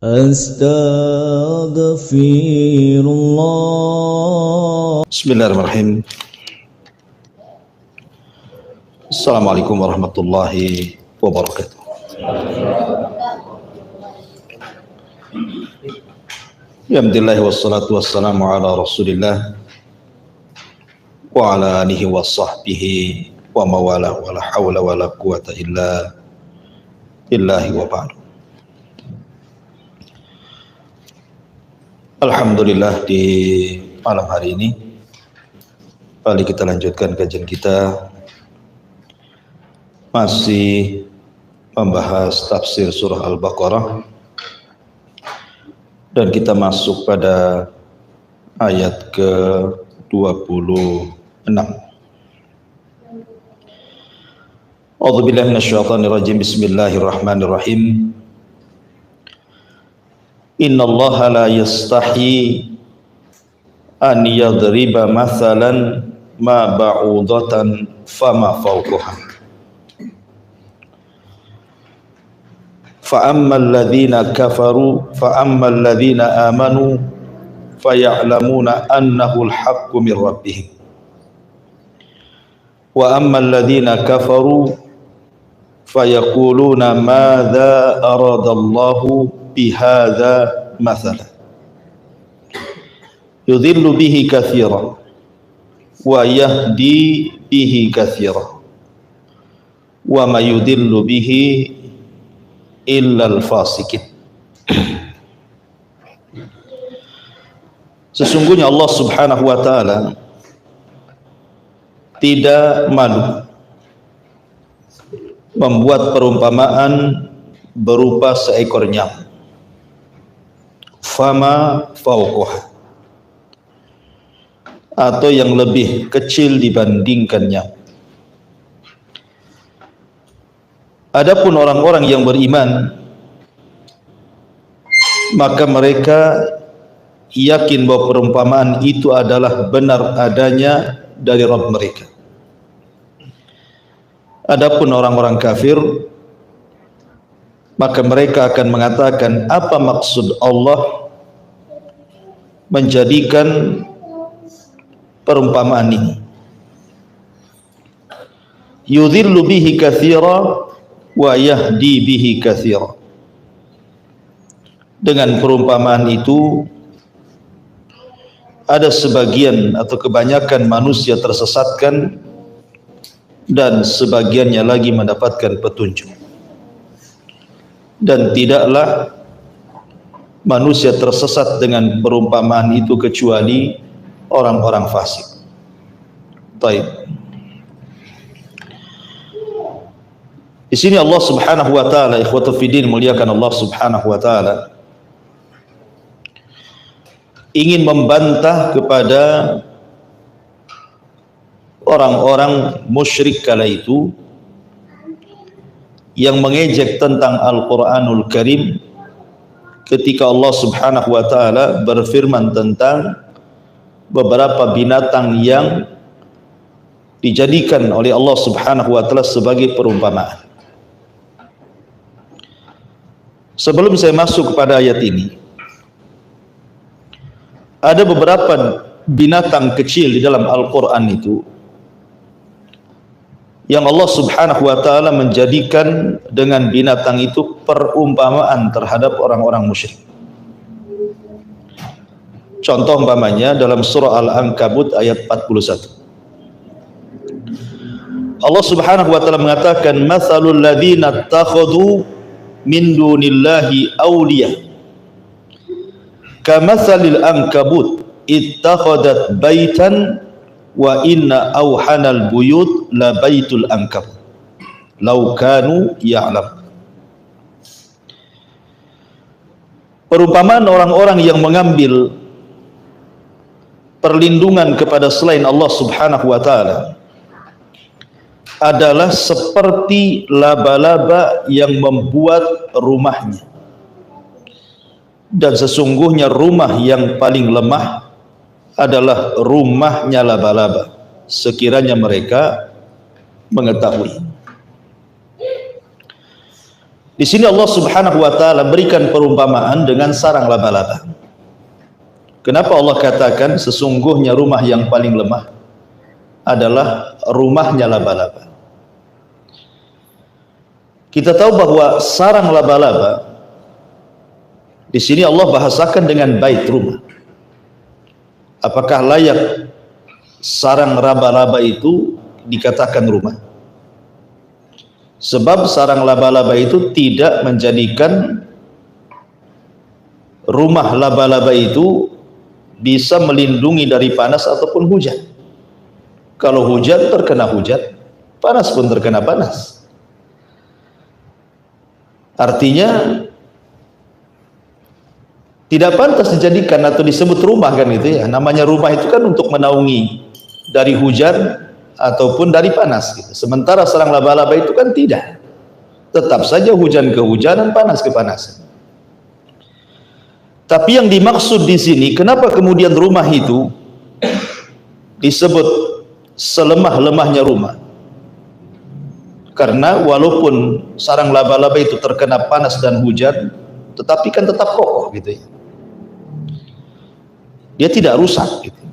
Astaghfirullah. Bismillahirrahmanirrahim. Assalamualaikum warahmatullahi wabarakatuh. Alhamdulillah wassalatu wassalamu ala Rasulillah wa ala alihi wa sahbihi wa mawala wa la hawla wa la quwata illa billahi wa ba'du. Alhamdulillah, di malam hari ini kembali kita lanjutkan kajian kita, masih membahas tafsir surah Al-Baqarah, dan kita masuk pada ayat ke-26. A'udzubillahi minasyaitonirrajim. Bismillahirrahmanirrahim. Innallaha la yastahi an yadriba mathalan ma ba'udatan fama fawqaha. فَأَمَّا الَّذِينَ كَفَرُوا فَأَمَّا الَّذِينَ آمَنُوا فَيَعْلَمُونَ أَنَّهُ الْحَقُّ مِنْ رَبِّهِمْ وَأَمَّا الَّذِينَ كَفَرُوا فَيَقُولُونَ مَاذَا أَرَادَ اللَّهُ بِهَذَا مَثَلًا يُضِلُّ بِهِ كَثِيرًا وَيَهْدِي بِهِ كَثِيرًا وَمَا يُضِلُّ بِهِ illal fasikin. Sesungguhnya Allah Subhanahu wa taala tidak malu membuat perumpamaan berupa seekor nyamuk, fama fauqah, atau yang lebih kecil dibandingkan nyamuk. Adapun orang-orang yang beriman, maka mereka yakin bahwa perumpamaan itu adalah benar adanya dari Rabb mereka. Adapun orang-orang kafir, maka mereka akan mengatakan, apa maksud Allah menjadikan perumpamaan ini? Yudhillu bihi katsira wa yahdi bihi katsira. Dengan perumpamaan itu ada sebagian atau kebanyakan manusia tersesatkan dan sebagiannya lagi mendapatkan petunjuk. Dan tidaklah manusia tersesat dengan perumpamaan itu kecuali orang-orang fasik. Baik. Di sini Allah Subhanahu wa taala, ikhwatul fiddin, muliakan Allah Subhanahu wa taala, ingin membantah kepada orang-orang musyrik kala itu yang mengejek tentang Al-Qur'anul Karim ketika Allah Subhanahu wa taala berfirman tentang beberapa binatang yang dijadikan oleh Allah Subhanahu wa taala sebagai perumpamaan. Sebelum saya masuk kepada ayat ini, ada beberapa binatang kecil di dalam Al-Quran itu yang Allah Subhanahu wa taala menjadikan dengan binatang itu perumpamaan terhadap orang-orang musyrik. Contoh umpamanya dalam surah Al-Ankabut ayat 41. Allah Subhanahu wa taala mengatakan, "Matsalul ladzina ittakhadhu min dunillahi awliya kamatsalil ankabut ittakhadat baitan wa inna awhanal buyut la baitul ankabut law kanu ya'lam." Perumpamaan orang-orang yang mengambil perlindungan kepada selain Allah Subhanahu wa taala adalah seperti laba-laba yang membuat rumahnya, dan sesungguhnya rumah yang paling lemah adalah rumahnya laba-laba, sekiranya mereka mengetahui. Di sini Allah Subhanahu wa taala berikan perumpamaan dengan sarang laba-laba. Kenapa Allah katakan sesungguhnya rumah yang paling lemah adalah rumahnya laba-laba? Kita tahu bahwa sarang laba-laba di sini Allah bahasakan dengan bait, rumah. Apakah layak sarang laba-laba itu dikatakan rumah? Sebab sarang laba-laba itu tidak menjadikan rumah laba-laba itu bisa melindungi dari panas ataupun hujan. Kalau hujan terkena hujan, panas pun terkena panas. Artinya tidak pantas dijadikan atau disebut rumah kan gitu ya. Namanya rumah itu kan untuk menaungi dari hujan ataupun dari panas gitu. Sementara sarang laba-laba itu kan tidak. Tetap saja hujan kehujanan, panas kepanasan. Tapi yang dimaksud di sini, kenapa kemudian rumah itu disebut selemah-lemahnya rumah? Karena walaupun sarang laba-laba itu terkena panas dan hujan, tetapi kan tetap kokoh gitu ya. Dia tidak rusak gitu.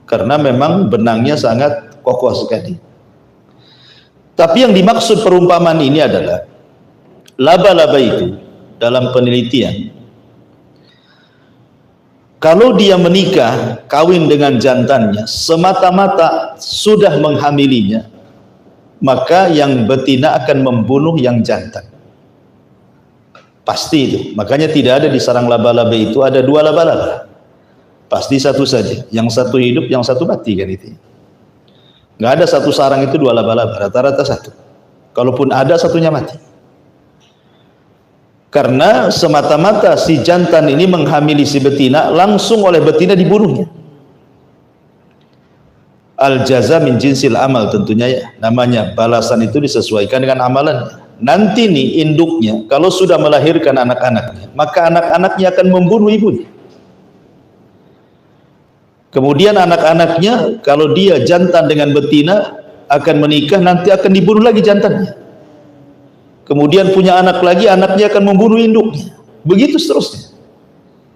Karena memang benangnya sangat kokoh sekali. Tapi yang dimaksud perumpamaan ini adalah laba-laba itu dalam penelitian, kalau dia menikah, kawin dengan jantannya, semata-mata sudah menghamilinya, maka yang betina akan membunuh yang jantan. Pasti itu. Makanya tidak ada di sarang laba-laba itu ada dua laba-laba. Pasti satu saja. Yang satu hidup, yang satu mati kan itu. Nggak ada satu sarang itu dua laba-laba, rata-rata satu. Kalaupun ada, satunya mati. Karena semata-mata si jantan ini menghamili si betina, langsung oleh betina dibunuhnya. Al-jaza min jinsil amal, tentunya ya. Namanya balasan itu disesuaikan dengan amalannya. Nanti nih induknya kalau sudah melahirkan anak-anaknya, maka anak-anaknya akan membunuh ibunya. Kemudian anak-anaknya kalau dia jantan dengan betina akan menikah, nanti akan dibunuh lagi jantannya. Kemudian punya anak lagi, anaknya akan membunuh induknya. Begitu seterusnya.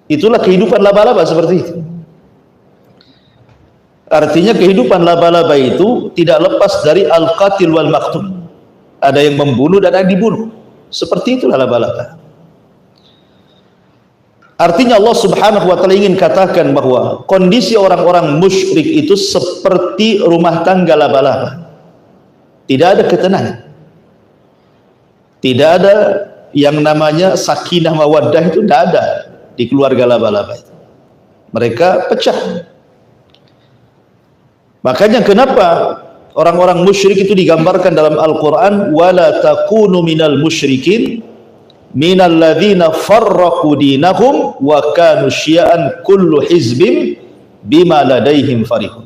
Itulah kehidupan laba-laba seperti itu. Artinya kehidupan laba-laba itu tidak lepas dari al-qatil wal maqtul. Ada yang membunuh dan ada yang dibunuh. Seperti itulah laba-laba. Artinya Allah Subhanahu wa taala ingin katakan bahwa kondisi orang-orang musyrik itu seperti rumah tangga laba-laba. Tidak ada ketenangan. Tidak ada yang namanya sakinah mawaddah, itu tidak ada di keluarga laba-laba itu. Mereka pecah. Makanya kenapa orang-orang musyrik itu digambarkan dalam Al-Quran, wala takunu minal musyrikin minal ladzina farraqu dinahum wa kanu syi'an kullu hizbin bima ladaihim farihun.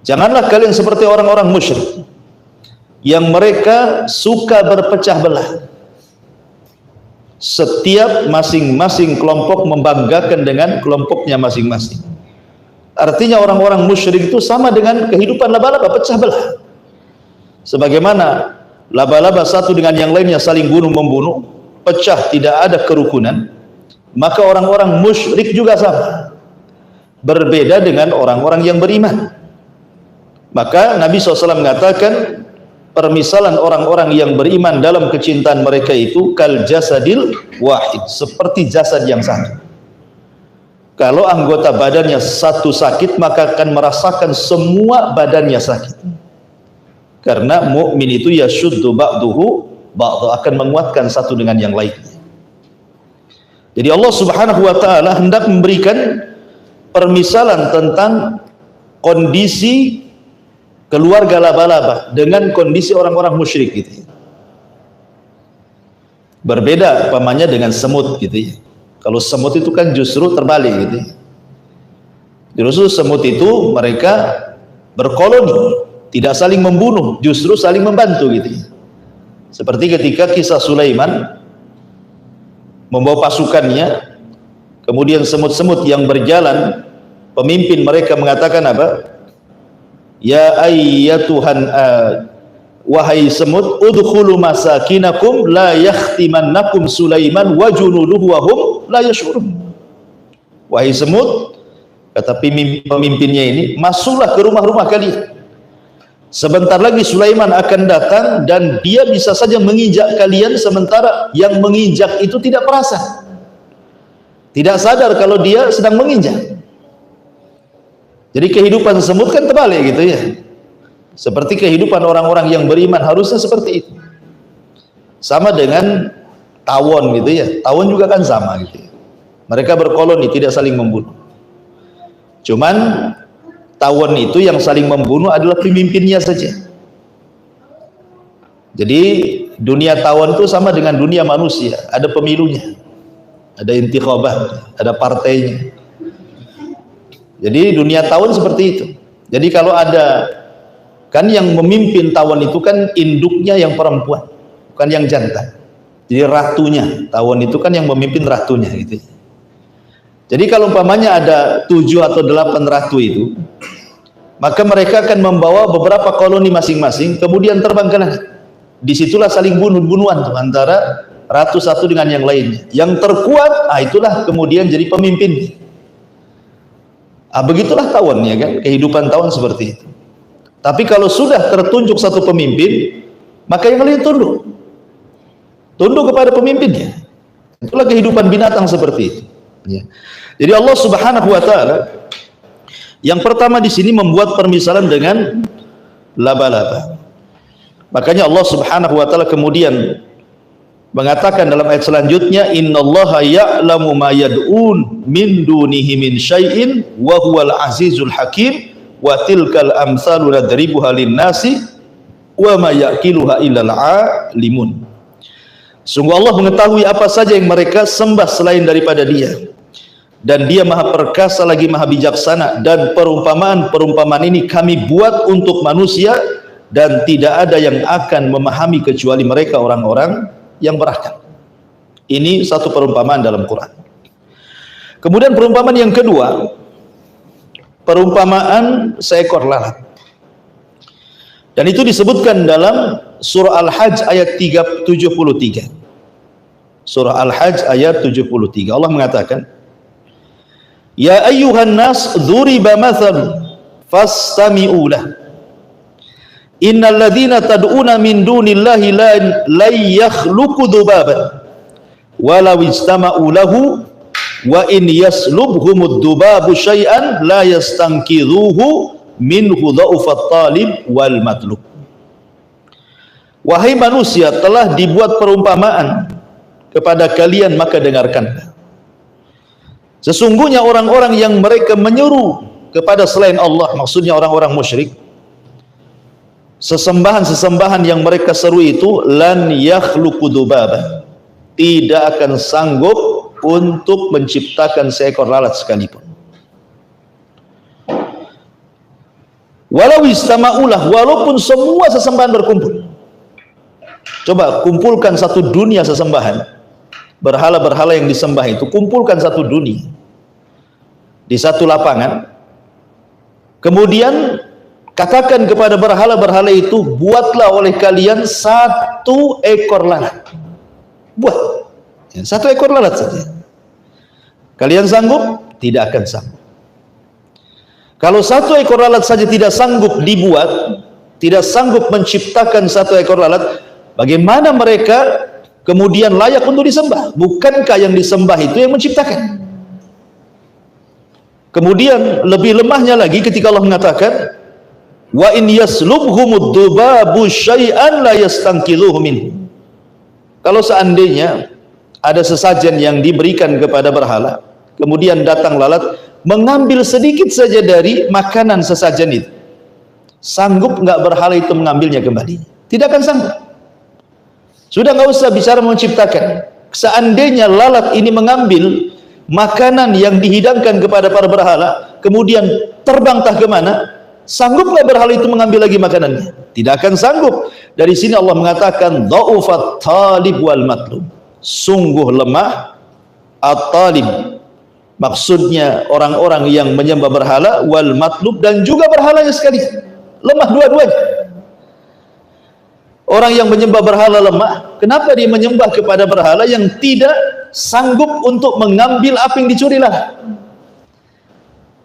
Janganlah kalian seperti orang-orang musyrik yang mereka suka berpecah belah. Setiap masing-masing kelompok membanggakan dengan kelompoknya masing-masing. Artinya orang-orang musyrik itu sama dengan kehidupan laba-laba, pecah belah. Sebagaimana laba-laba satu dengan yang lainnya saling bunuh-membunuh, pecah, tidak ada kerukunan, maka orang-orang musyrik juga sama. Berbeda dengan orang-orang yang beriman. Maka Nabi SAW mengatakan, permisalan orang-orang yang beriman dalam kecintaan mereka itu kal jasadil wahid, seperti jasad yang satu. Kalau anggota badannya satu sakit, maka akan merasakan semua badannya sakit. Karena mukmin itu yashuddu ba'duhu ba'du, akan menguatkan satu dengan yang lainnya. Jadi Allah Subhanahu wa taala hendak memberikan permisalan tentang kondisi keluarga laba-laba dengan kondisi orang-orang musyrik gitu. Berbeda pamannya dengan semut gitu ya. Kalau semut itu kan justru terbalik gitu. Justru semut itu mereka berkoloni, tidak saling membunuh, justru saling membantu gitu. Seperti ketika kisah Sulaiman membawa pasukannya, kemudian semut-semut yang berjalan, pemimpin mereka mengatakan apa? Ya ayyatuhan wahai semut, udkhulu masakinakum la yakhtimannakum Sulaiman wa junuduhu wa hum la yash'urun. Wahai semut, kata pemimpinnya ini, masuklah ke rumah-rumah kalian. Sebentar lagi Sulaiman akan datang dan dia bisa saja menginjak kalian, sementara yang menginjak itu tidak perasan, tidak sadar kalau dia sedang menginjak. Jadi kehidupan semut kan terbalik gitu ya. Seperti kehidupan orang-orang yang beriman harusnya seperti itu. Sama dengan tawon gitu ya. Tawon juga kan sama gitu ya. Mereka berkoloni, tidak saling membunuh. Cuman tawon itu yang saling membunuh adalah pemimpinnya saja. Jadi dunia tawon itu sama dengan dunia manusia. Ada pemilunya, ada intikhabah, ada partainya. Jadi dunia tawon seperti itu. Jadi kalau ada, kan yang memimpin tawon itu kan induknya yang perempuan, bukan yang jantan. Jadi ratunya, tawon itu kan yang memimpin ratunya gitu. Jadi kalau umpamanya ada 7 atau 8 ratu itu, maka mereka akan membawa beberapa koloni masing-masing, kemudian terbang ke langit. Disitulah saling bunuh-bunuhan antara ratu satu dengan yang lainnya. Yang terkuat, itulah kemudian jadi pemimpin. Begitulah tawon ya kan, kehidupan tawon seperti itu. Tapi kalau sudah tertunjuk satu pemimpin, maka yang lain tunduk kepada pemimpinnya. Itulah kehidupan binatang seperti itu ya. Jadi Allah Subhanahu wa taala yang pertama di sini membuat permisalan dengan laba-laba. Makanya Allah Subhanahu wa taala kemudian mengatakan dalam ayat selanjutnya, innallaha ya'lamu ma yad'un min dunihi min syai'in wa huwal azizul hakim wa tilkal amsalu nadribuha lin-nasi wa ma yaqiluha illal alimun. Sungguh Allah mengetahui apa saja yang mereka sembah selain daripada Dia, dan Dia maha perkasa lagi maha bijaksana. Dan perumpamaan ini kami buat untuk manusia, dan tidak ada yang akan memahami kecuali mereka orang-orang yang berakal. Ini satu perumpamaan dalam Quran. Kemudian perumpamaan yang kedua, perumpamaan seekor lalat. Dan itu disebutkan dalam surah Al-Hajj ayat 73. Surah Al-Hajj ayat 73. Allah mengatakan, ya ayyuhan nas dzuriba mathal fastami'u lah. Innal ladzina tad'una min dunillahi la yakhluqu dzubaban walau istama'u lahu wa in yaslubhumud dzubabu syai'an la yastanqidhuhu minhu dha'ufat talib wal matlub. Wahai manusia, telah dibuat perumpamaan kepada kalian, maka dengarkanlah. Sesungguhnya orang-orang yang mereka menyeru kepada selain Allah, maksudnya orang-orang musyrik, sesembahan-sesembahan yang mereka seru itu, lan yakhluqu dzubaba, tidak akan sanggup untuk menciptakan seekor lalat sekalipun. Walau istama'ulah, walaupun semua sesembahan berkumpul. Coba kumpulkan satu dunia sesembahan, berhala-berhala yang disembah itu, kumpulkan satu dunia di satu lapangan, kemudian katakan kepada berhala-berhala itu, buatlah oleh kalian satu ekor lalat. Buat ya, satu ekor lalat saja. Kalian sanggup? Tidak akan sanggup. Kalau satu ekor lalat saja tidak sanggup dibuat, tidak sanggup menciptakan satu ekor lalat, bagaimana mereka kemudian layak untuk disembah? Bukankah yang disembah itu yang menciptakan? Kemudian lebih lemahnya lagi ketika Allah mengatakan, wa in yaslubhumud dzubabu syai'an la yastanqidhuhu minhu. Kalau seandainya ada sesajen yang diberikan kepada berhala, kemudian datang lalat mengambil sedikit saja dari makanan sesajen itu, sanggup nggak berhala itu mengambilnya kembali? Tidak akan sanggup. Sudah nggak usah bicara menciptakan. Seandainya lalat ini mengambil makanan yang dihidangkan kepada para berhala, kemudian terbang entah kemana, sanggup nggak berhala itu mengambil lagi makanannya? Tidak akan sanggup. Dari sini Allah mengatakan dha'ufat talib wal matlub, sungguh lemah at-talib, maksudnya orang-orang yang menyembah berhala, wal matlub, dan juga berhalanya sekali, lemah dua-duanya. Orang yang menyembah berhala lemah, kenapa dia menyembah kepada berhala yang tidak sanggup untuk mengambil apa yang dicuri lalat?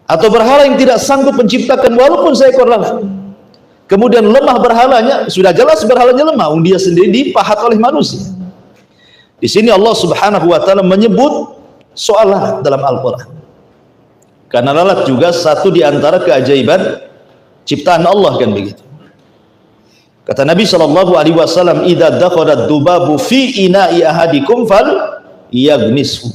Atau berhala yang tidak sanggup menciptakan walaupun seekor lalat. Kemudian lemah berhalanya, sudah jelas berhalanya lemah, dia sendiri dipahat oleh manusia. Di sini Allah Subhanahu wa taala menyebut soal lalat dalam Al-Qur'an. Karena lalat juga satu di antara keajaiban ciptaan Allah, kan begitu. Kata Nabi sallallahu alaihi wasallam, "Idza dakhala ad-dubabu fi ina'i ahadikum fal yagnishu."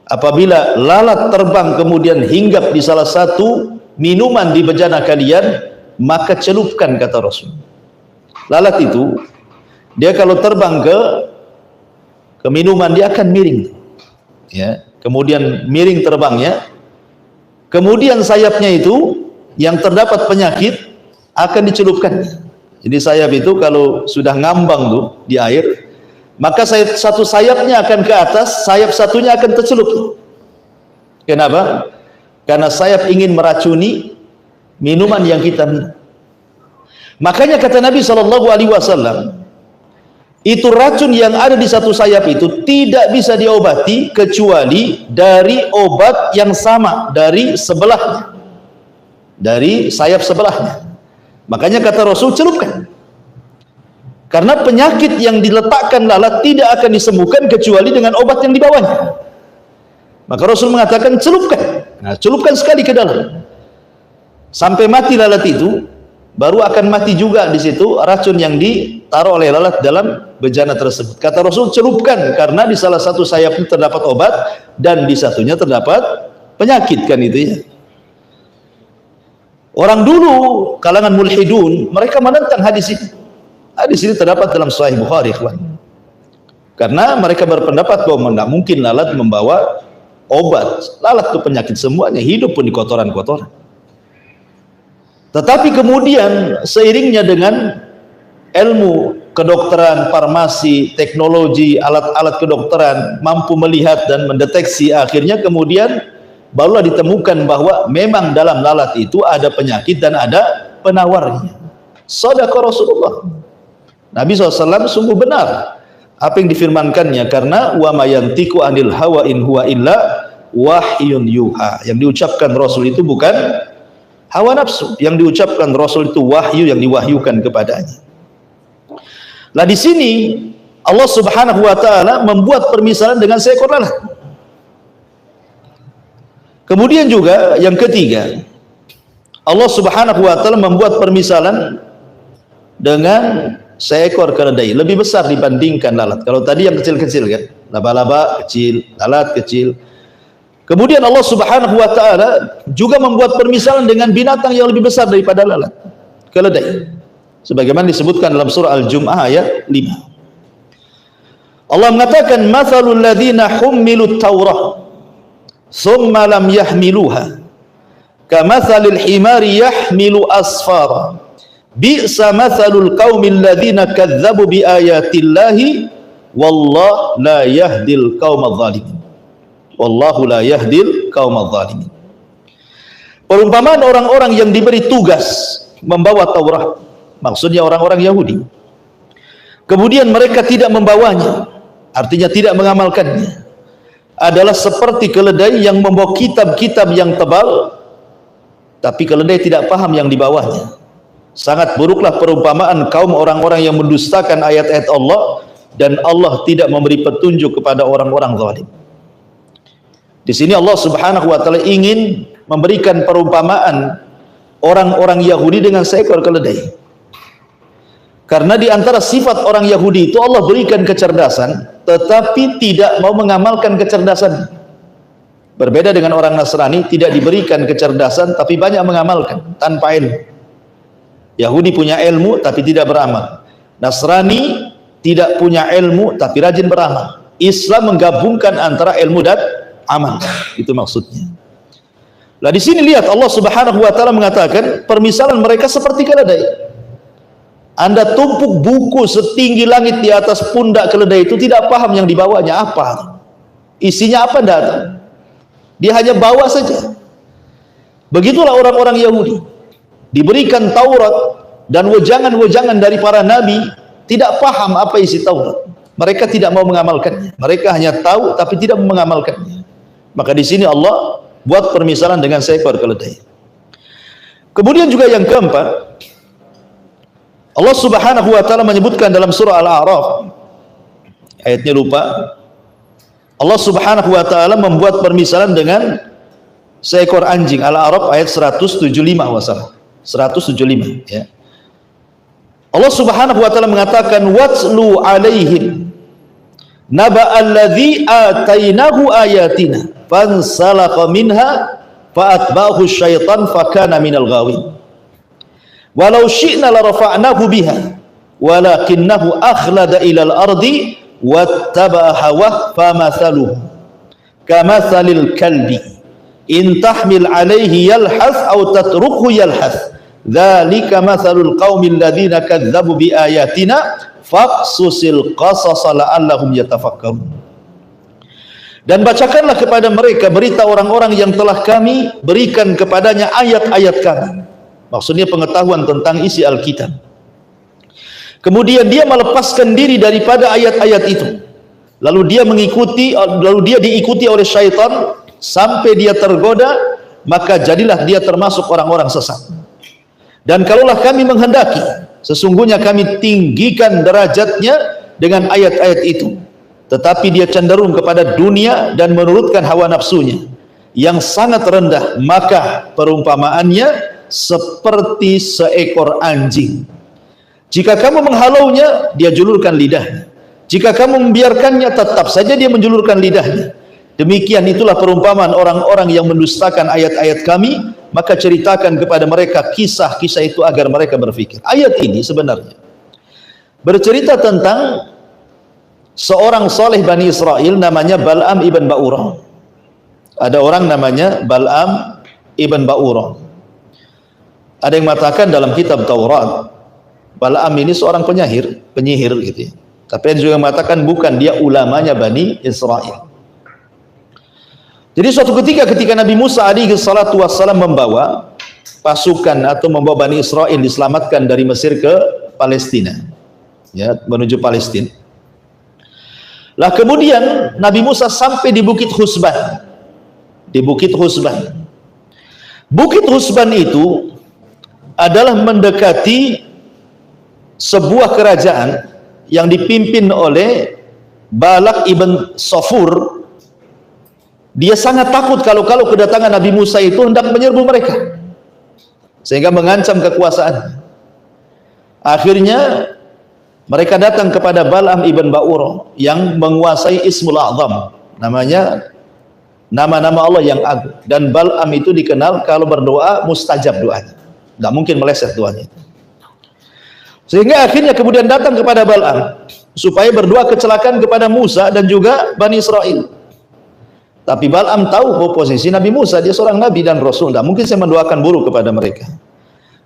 Apabila lalat terbang kemudian hinggap di salah satu minuman di bejana kalian, maka celupkan, kata Rasul. Lalat itu dia kalau terbang ke minuman dia akan miring, ya. Kemudian miring terbangnya, kemudian sayapnya itu yang terdapat penyakit akan dicelupkan. Jadi sayap itu kalau sudah ngambang tuh di air, maka satu sayapnya akan ke atas, sayap satunya akan tercelup. Kenapa? Karena sayap ingin meracuni minuman yang kita minum. Makanya kata Nabi sallallahu alaihi wasallam, itu racun yang ada di satu sayap itu tidak bisa diobati kecuali dari obat yang sama dari sebelahnya, dari sayap sebelahnya. Makanya kata Rasul, celupkan. Karena penyakit yang diletakkan lalat tidak akan disembuhkan kecuali dengan obat yang dibawanya. Maka Rasul mengatakan celupkan. Nah, celupkan sekali ke dalam sampai mati lalat itu, baru akan mati juga di situ racun yang ditaruh oleh lalat dalam bejana tersebut. Kata Rasul, celupkan, karena di salah satu sayap itu terdapat obat dan di satunya terdapat penyakit, kan itu ya. Orang dulu kalangan mulhidun mereka menentang hadis ini. Hadis ini terdapat dalam Sahih Bukhari, ikhwan. Karena mereka berpendapat bahwa tidak mungkin lalat membawa obat. Lalat itu penyakit semuanya, hidup pun di kotoran-kotoran. Tetapi kemudian seiringnya dengan ilmu kedokteran, farmasi, teknologi, alat-alat kedokteran mampu melihat dan mendeteksi, akhirnya kemudian barulah ditemukan bahwa memang dalam lalat itu ada penyakit dan ada penawarnya. Shadaqa Rasulullah. Nabi SAW sungguh benar apa yang difirmankannya, karena wa ma yantiqu anil hawa in huwa illa wahyun yuha. Yang diucapkan Rasul itu bukan hawa nafsu, yang diucapkan Rasul itu wahyu yang diwahyukan kepadanya. Nah, di sini Allah Subhanahu wa taala membuat permisalan dengan seekor lalat. Kemudian juga yang ketiga, Allah Subhanahu wa taala membuat permisalan dengan seekor keledai, lebih besar dibandingkan lalat. Kalau tadi yang kecil-kecil kan, laba-laba kecil, lalat kecil. Kemudian Allah Subhanahu wa taala juga membuat permisalan dengan binatang yang lebih besar daripada lalat, keledai. Sebagaimana disebutkan dalam surah Al-Jumu'ah ayat 5. Allah mengatakan, "Matsalul ladzina hummilut Taurah thumma lam yahmiluha kamatsalil himari yahmilu asfara bi'sa matsalul qaumil ladzina kadzdzabu biayatillahi wallahu la yahdil qaumadz zalimin." Wallahu la yahdil qaumadz zalimin. Perumpamaan orang-orang yang diberi tugas membawa Taurat, maksudnya orang-orang Yahudi, kemudian mereka tidak membawanya, artinya tidak mengamalkannya, adalah seperti keledai yang membawa kitab-kitab yang tebal, tapi keledai tidak paham yang di bawahnya. Sangat buruklah perumpamaan kaum orang-orang yang mendustakan ayat-ayat Allah, dan Allah tidak memberi petunjuk kepada orang-orang zalim. Di sini Allah Subhanahu wa taala ingin memberikan perumpamaan orang-orang Yahudi dengan seekor keledai. Karena di antara sifat orang Yahudi itu Allah berikan kecerdasan, tetapi tidak mau mengamalkan kecerdasan. Berbeda dengan orang Nasrani, tidak diberikan kecerdasan tapi banyak mengamalkan tanpa ilmu. Yahudi punya ilmu tapi tidak beramal. Nasrani tidak punya ilmu tapi rajin beramal. Islam menggabungkan antara ilmu dan amal. Itu maksudnya. Nah, di sini lihat Allah Subhanahu wa taala mengatakan permisalan mereka seperti keledai. Anda tumpuk buku setinggi langit di atas pundak keledai itu, tidak paham yang dibawanya apa, isinya apa, tidak tahu. Dia hanya bawa saja. Begitulah orang-orang Yahudi, diberikan Taurat, dan wejangan-wejangan dari para nabi tidak paham apa isi Taurat. Mereka tidak mau mengamalkannya. Mereka hanya tahu tapi tidak mau mengamalkannya. Maka di sini Allah buat permisalan dengan seekor keledai. Kemudian juga yang keempat, Allah Subhanahu wa taala menyebutkan dalam surah Al-A'raf, ayatnya lupa. Allah Subhanahu wa taala membuat permisalan dengan seekor anjing. Al-A'raf ayat 175 wasallam. 175 ya. Allah Subhanahu wa taala mengatakan watslu alaihim naba'alladzi atainahu ayatina fansalakha minha fa'atba'ahu syaitan fakana minal ghawin walau syi'na la rafa'nahu biha walakinnahu akhlada ilal ardi wattaba'a hawah famathaluhu kamathalil kalbi in tahmil alaihi yalhath aw tatrukhu yalhath dzalika mathalul qaumil ladzina kadzdzabu biayatina faqsusil qasasa la'allahum yatafakkarun. Dan bacakanlah kepada mereka berita orang-orang yang telah kami berikan kepadanya ayat-ayat kami. Maksudnya pengetahuan tentang isi Alkitab. Kemudian dia melepaskan diri daripada ayat-ayat itu. Lalu dia diikuti oleh syaitan sampai dia tergoda, maka jadilah dia termasuk orang-orang sesat. Dan kalaulah kami menghendaki, sesungguhnya kami tinggikan derajatnya dengan ayat-ayat itu. Tetapi dia cenderung kepada dunia dan menurutkan hawa nafsunya yang sangat rendah, maka perumpamaannya seperti seekor anjing. Jika kamu menghalaunya, dia julurkan lidahnya. Jika kamu membiarkannya, tetap saja dia menjulurkan lidahnya. Demikian itulah perumpamaan orang-orang yang mendustakan ayat-ayat kami, maka ceritakan kepada mereka kisah-kisah itu agar mereka berpikir. Ayat ini sebenarnya bercerita tentang seorang saleh Bani Israel namanya Bal'am ibn Ba'urah. Ada orang namanya Bal'am ibn Ba'urah. Ada yang mengatakan dalam kitab Taurat, Bal'am ini seorang penyihir gitu ya. Tapi ada juga yang mengatakan bukan, dia ulamanya Bani Israel. Jadi suatu ketika Nabi Musa alaihi salatu wassalam membawa pasukan atau membawa Bani Israel diselamatkan dari Mesir ke Palestina, ya, menuju Palestina. Lah kemudian Nabi Musa sampai di Bukit Husban. Di Bukit Husban. Bukit Husban itu adalah mendekati sebuah kerajaan yang dipimpin oleh Balak ibn Safur. Dia sangat takut kalau kedatangan Nabi Musa itu hendak menyerbu mereka, sehingga mengancam kekuasaan. Akhirnya mereka datang kepada Bal'am ibn Ba'urah yang menguasai Ismul A'zam, namanya nama-nama Allah yang agung. Dan Bal'am itu dikenal kalau berdoa mustajab doanya, tidak mungkin meleset doanya. Sehingga akhirnya kemudian datang kepada Bal'am supaya berdoa kecelakaan kepada Musa dan juga Bani Israel. Tapi Bal'am tahu bahwa posisi Nabi Musa, dia seorang Nabi dan Rasul, tidak mungkin saya mendoakan buruk kepada mereka.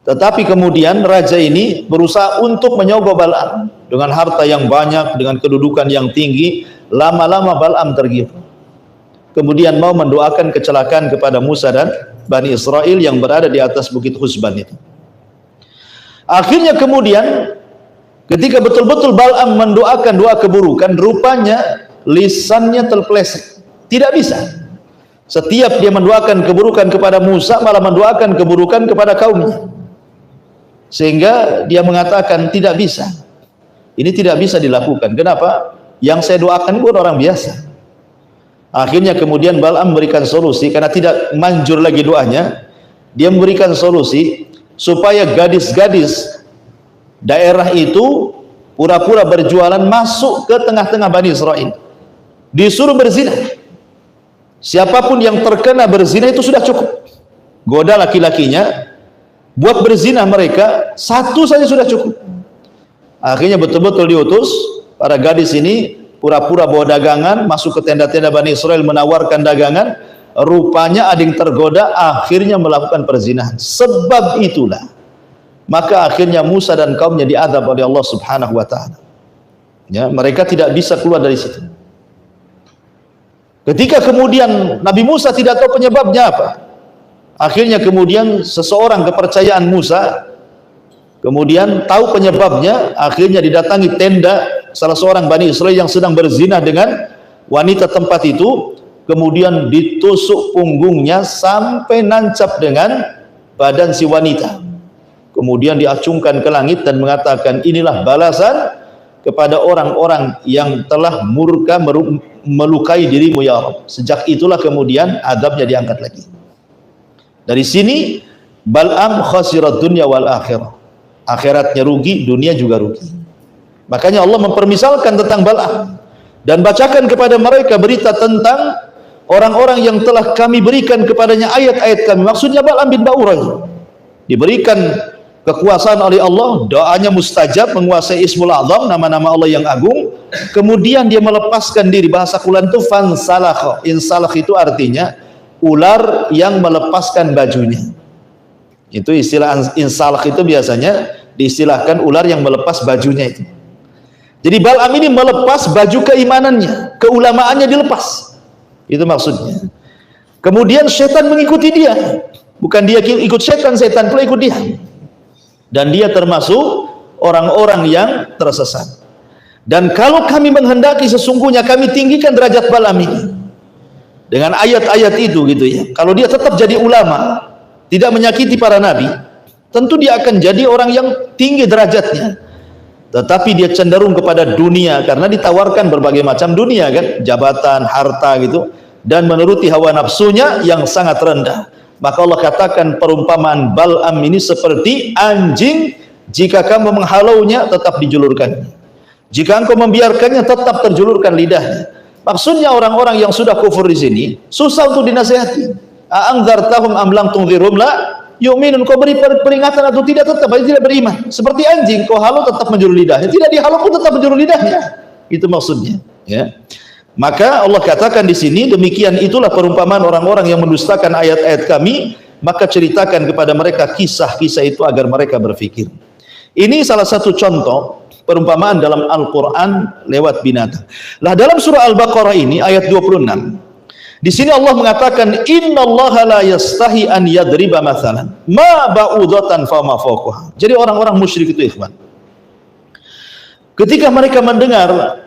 Tetapi kemudian raja ini berusaha untuk menyogok Bal'am dengan harta yang banyak, dengan kedudukan yang tinggi. Lama-lama Bal'am tergiur, kemudian mau mendoakan kecelakaan kepada Musa dan Bani Israel yang berada di atas Bukit Husban itu. Akhirnya kemudian ketika betul-betul Bal'am mendoakan doa keburukan, rupanya lisannya terpeleset. Tidak bisa. Setiap dia mendoakan keburukan kepada Musa, malah mendoakan keburukan kepada kaumnya. Sehingga dia mengatakan tidak bisa. Ini tidak bisa dilakukan. Kenapa? Yang saya doakan pun orang biasa. Akhirnya kemudian Bal'am memberikan solusi, karena tidak manjur lagi doanya. Dia memberikan solusi supaya gadis-gadis daerah itu pura-pura berjualan masuk ke tengah-tengah Bani Israel. Disuruh berzina. Siapapun yang terkena berzina itu sudah cukup. Goda laki-lakinya, buat berzina mereka, satu saja sudah cukup. Akhirnya betul-betul diutus para gadis ini pura-pura bawa dagangan, masuk ke tenda-tenda Bani Israel menawarkan dagangan. Rupanya ada yang tergoda, akhirnya melakukan perzinahan. Sebab itulah maka akhirnya Musa dan kaumnya diazab oleh Allah Subhanahu wa taala. Ya, mereka tidak bisa keluar dari situ. Ketika kemudian Nabi Musa tidak tahu penyebabnya apa, akhirnya kemudian seseorang kepercayaan Musa Kemudian tahu penyebabnya, akhirnya didatangi tenda salah seorang Bani Israel yang sedang berzina dengan wanita tempat itu, kemudian ditusuk punggungnya sampai nancap dengan badan si wanita. Kemudian diacungkan ke langit dan mengatakan, inilah balasan kepada orang-orang yang telah murka melukai dirimu ya Rabb. Sejak itulah kemudian azabnya diangkat lagi. Dari sini Bal'am khasirat dunya wal akhirah. Akhiratnya rugi, dunia juga rugi. Makanya Allah mempermisalkan tentang Bal'am dan bacakan kepada mereka berita tentang orang-orang yang telah kami berikan kepadanya ayat-ayat kami. Maksudnya Bal'am bin Ba'urah diberikan kekuasaan oleh Allah, doanya mustajab, menguasai Ismul Azam, nama-nama Allah yang agung. Kemudian dia melepaskan diri. Bahasa Quran itu fansalakh. Insalakh itu artinya ular yang melepaskan bajunya. Itu istilah insalakh itu biasanya diistilahkan ular yang melepas bajunya itu. Jadi Bal'am ini melepas baju keimanannya, keulamaannya dilepas. Itu maksudnya. Kemudian setan mengikuti dia. Bukan dia ikut setan, setan pula ikut dia. Dan dia termasuk orang-orang yang tersesat. Dan kalau kami menghendaki, sesungguhnya kami tinggikan derajat Bal'am ini dengan ayat-ayat itu gitu ya. Kalau dia tetap jadi ulama, tidak menyakiti para nabi, tentu dia akan jadi orang yang tinggi derajatnya. Tetapi dia cenderung kepada dunia karena ditawarkan berbagai macam dunia kan, jabatan, harta gitu, dan menuruti hawa nafsunya yang sangat rendah. Maka Allah katakan perumpamaan Bal'am ini seperti anjing, jika kamu menghalaunya tetap dijulurkan, jika engkau membiarkannya tetap terjulurkan lidahnya. Maksudnya orang-orang yang sudah kufur di sini susah untuk dinasihati. A'anzartahum am lam tunzirhum la yu'minun. Kau beri peringatan atau tidak, tetap aja tidak beriman. Seperti anjing, kau halau tetap menjulur lidahnya, tidak dihalau pun tetap menjulur lidahnya. Itu maksudnya ya. Maka Allah katakan di sini, demikian itulah perumpamaan orang-orang yang mendustakan ayat-ayat kami, maka ceritakan kepada mereka kisah-kisah itu agar mereka berfikir. Ini salah satu contoh perumpamaan dalam Al-Quran lewat binatang. Lah dalam surah Al-Baqarah ini ayat 26, di sini Allah mengatakan, innallaha la yastahi an yadriba mathalan ma ba'udatan fama fawqaha. Jadi orang-orang musyrik itu ikhwan, ketika mereka mendengar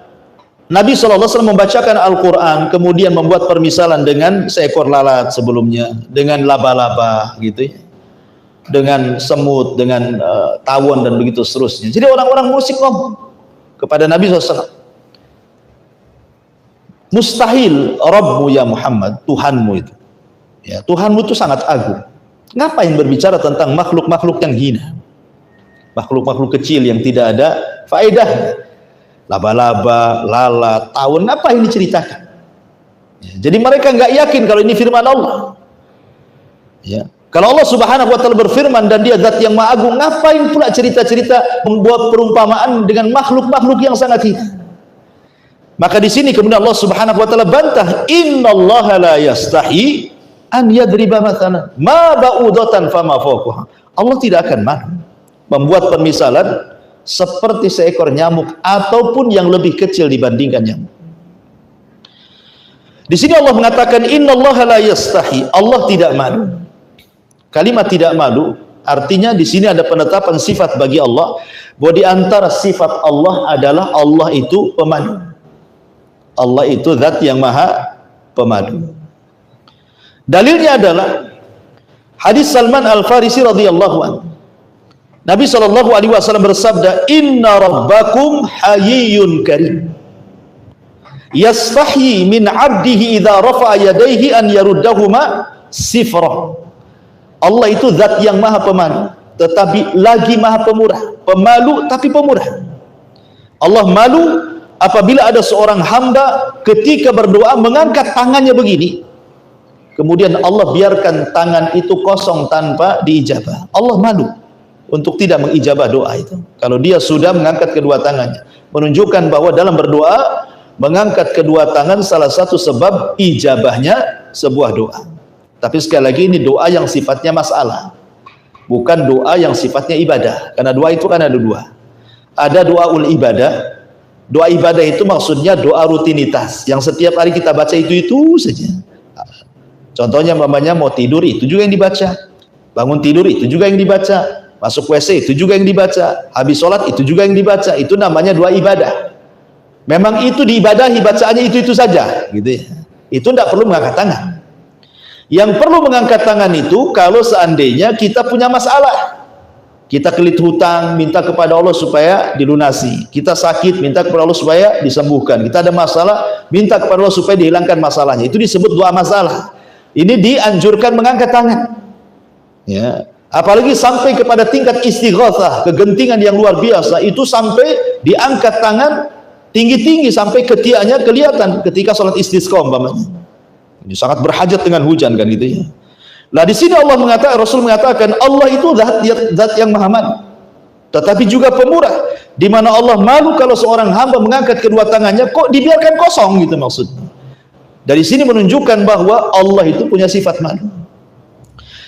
Nabi SAW membacakan Al-Quran, kemudian membuat permisalan dengan seekor lalat sebelumnya, dengan laba-laba gitu ya, dengan semut, dengan tawon dan begitu seterusnya. Jadi orang-orang musyrik ngomong kepada Nabi SAW, mustahil Rabbu ya Muhammad, Tuhanmu itu ya, Tuhanmu itu sangat agung. Ngapain berbicara tentang makhluk-makhluk yang hina, makhluk-makhluk kecil yang tidak ada faedahnya, laba-laba, lalat, tawon, ngapain diceritakan ya, jadi mereka nggak yakin kalau ini firman Allah ya. Kalau Allah Subhanahu wa Ta'ala berfirman dan dia zat yang maha agung, ngapain pula cerita-cerita membuat perumpamaan dengan makhluk-makhluk yang sangat hina. Maka di sini kemudian Allah Subhanahu wa Ta'ala bantah, innallaha la yastahi an yadriba mathalan ma ba'udatan fama fawqaha. Allah tidak akan malu membuat permisalan seperti seekor nyamuk ataupun yang lebih kecil dibandingkan nyamuk. Di sini Allah mengatakan innallaha la yastahi, Allah tidak malu. Kalimat tidak malu artinya di sini ada penetapan sifat bagi Allah, bahwa di antara sifat Allah adalah Allah itu pemalu. Allah itu zat yang maha pemadu. Dalilnya adalah hadis Salman Al-Farisi radhiyallahu anhu. Nabi SAW bersabda, inna rabbakum hayyun karim yastahyi min abdihi idza rafa'a yadayhi an yaruddahuma sifra. Allah itu zat yang maha pemalu, tetapi lagi maha pemurah. Pemalu tapi pemurah. Allah malu apabila ada seorang hamba ketika berdoa mengangkat tangannya begini, kemudian Allah biarkan tangan itu kosong tanpa diijabah. Allah malu untuk tidak mengijabah doa itu. Kalau dia sudah mengangkat kedua tangannya, menunjukkan bahwa dalam berdoa mengangkat kedua tangan salah satu sebab ijabahnya sebuah doa. Tapi sekali lagi ini doa yang sifatnya masalah, bukan doa yang sifatnya ibadah. Karena doa itu kan ada dua. Ada doaul ibadah. Doa ibadah itu maksudnya doa rutinitas yang setiap hari kita baca itu saja. Contohnya mamanya mau tidur, itu juga yang dibaca. Bangun tidur, itu juga yang dibaca. Masuk WC itu juga yang dibaca, habis sholat itu juga yang dibaca. Itu namanya doa ibadah. Memang itu diibadahi, bacaannya itu saja, gitu ya. Itu tidak perlu mengangkat tangan. Yang perlu mengangkat tangan itu kalau seandainya kita punya masalah. Kita kelit hutang, minta kepada Allah supaya dilunasi. Kita sakit, minta kepada Allah supaya disembuhkan. Kita ada masalah, minta kepada Allah supaya dihilangkan masalahnya. Itu disebut doa masalah. Ini dianjurkan mengangkat tangan. Ya. Apalagi sampai kepada tingkat istighatsah, kegentingan yang luar biasa, itu sampai diangkat tangan tinggi-tinggi sampai ketiaknya kelihatan ketika sholat istisqa umpamanya. Ini sangat berhajat dengan hujan kan gitu ya. Nah di sini Allah mengatakan, Rasul mengatakan Allah itu zat yang maha malu, tetapi juga pemurah. Di mana Allah malu kalau seorang hamba mengangkat kedua tangannya kok dibiarkan kosong gitu maksudnya. Dari sini menunjukkan bahwa Allah itu punya sifat malu.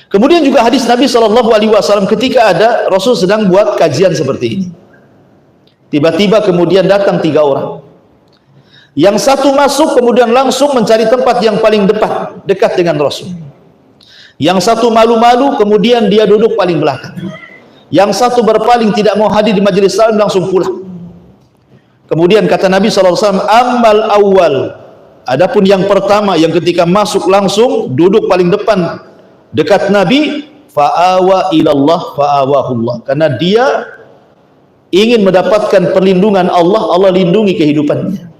Kemudian juga hadis Nabi SAW ketika ada Rasul sedang buat kajian seperti ini. Tiba-tiba kemudian datang 3 orang. Yang satu masuk kemudian langsung mencari tempat yang paling dekat dengan Rasul. Yang satu malu-malu kemudian dia duduk paling belakang. Yang satu berpaling tidak mau hadir di majelis salam langsung pulang. Kemudian kata Nabi SAW, amal awal. Adapun yang pertama yang ketika masuk langsung duduk paling depan dekat Nabi, fa'awa ilallah fa'awahullah. Karena dia ingin mendapatkan perlindungan Allah, Allah lindungi kehidupannya.